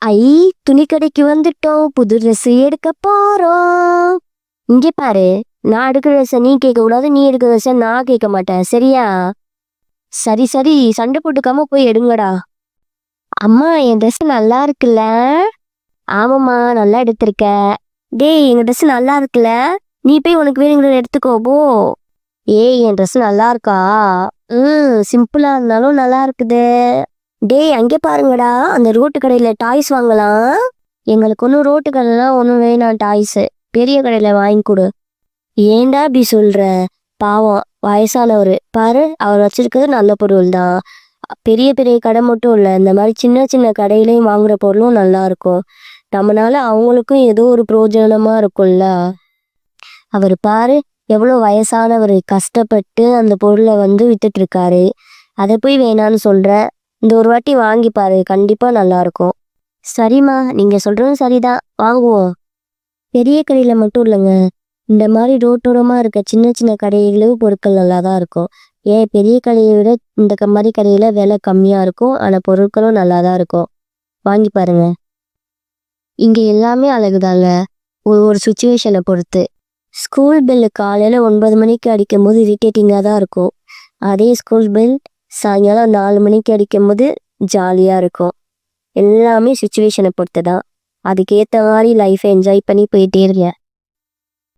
ஐ, துணி கடைக்கு வந்துட்டோம், புது ட்ரெஸ் எடுக்க போறோம். இங்கே பாரு, நான் எடுக்கிற ட்ரெஸ்ஸை நீ கேட்க கூடாது, நீ எடுக்கிற ட்ரெஸ்ஸை நான் கேட்க மாட்டேன், சரியா? சரி சரி, சண்டை போட்டுக்காம போய் எடுங்கடா. அம்மா, என் ட்ரெஸ் நல்லா இருக்குல்ல? ஆமாம்மா, நல்லா எடுத்திருக்க. டேய், எங்க ட்ரெஸ் நல்லா இருக்குல்ல? நீ போய் உனக்கு வேணுங்கிறத எடுத்துக்கோ போ. ஏய், என் ட்ரெஸ் நல்லா இருக்கா? சிம்பிளா இருந்தாலும் நல்லா இருக்குது. டேய், அங்கே பாருங்கடா, அந்த ரோட்டு கடையில டாய்ஸ் வாங்கலாம். எங்களுக்கு ஒன்றும் ரோட்டு கடையிலாம் ஒன்றும் வேணாம் டாய்ஸு, பெரிய கடையில வாங்கி கொடு. ஏன்டா இப்படி சொல்ற? பாவம் வயசானவர் பாரு, அவர் வச்சிருக்கிறது நல்ல பொருள் தான். பெரிய பெரிய கடை மட்டும் இல்லை, இந்த மாதிரி சின்ன சின்ன கடையிலையும் வாங்குற பொருளும் நல்லா இருக்கும். நம்மளால அவங்களுக்கும் ஏதோ ஒரு பிரயோஜனமா இருக்கும்ல. அவர் பாரு, எவ்வளோ வயசானவர், கஷ்டப்பட்டு அந்த பொருளை வித்துட்டு இருக்காரு. அதை போய் வேணான்னு சொல்ற? இந்த ஒரு வாட்டி வாங்கி பாரு, கண்டிப்பா நல்லா இருக்கும். சரிம்மா, நீங்க சொல்றதும் சரிதான், வாங்குவோம். பெரிய கடையில மட்டும் இல்லைங்க, இந்த மாதிரி ரோட்டோரமா இருக்க சின்ன சின்ன கடையிலும் பொருட்கள் நல்லா தான் இருக்கும். ஏன், பெரிய கடையை விட இந்த மாதிரி கடையில விலை கம்மியா இருக்கும், ஆனா பொருட்களும் நல்லா தான் இருக்கும். வாங்கி பாருங்க. இங்க எல்லாமே அழகுதாங்க, ஒரு சுச்சுவேஷனை பொறுத்து. ஸ்கூல் பெல்லு காலையில் 9 மணிக்கு அடிக்கும் போது இரிட்டேட்டிங்காக தான் இருக்கும். அதே ஸ்கூல் பெல் சாயங்காலம் 4 மணிக்கு அடிக்கும் போது ஜாலியாக இருக்கும். எல்லாமே சுச்சுவேஷனை பொறுத்து தான். அதுக்கேற்ற மாதிரி லைஃப்பை என்ஜாய் பண்ணி போயிட்டே இருக்கேன்.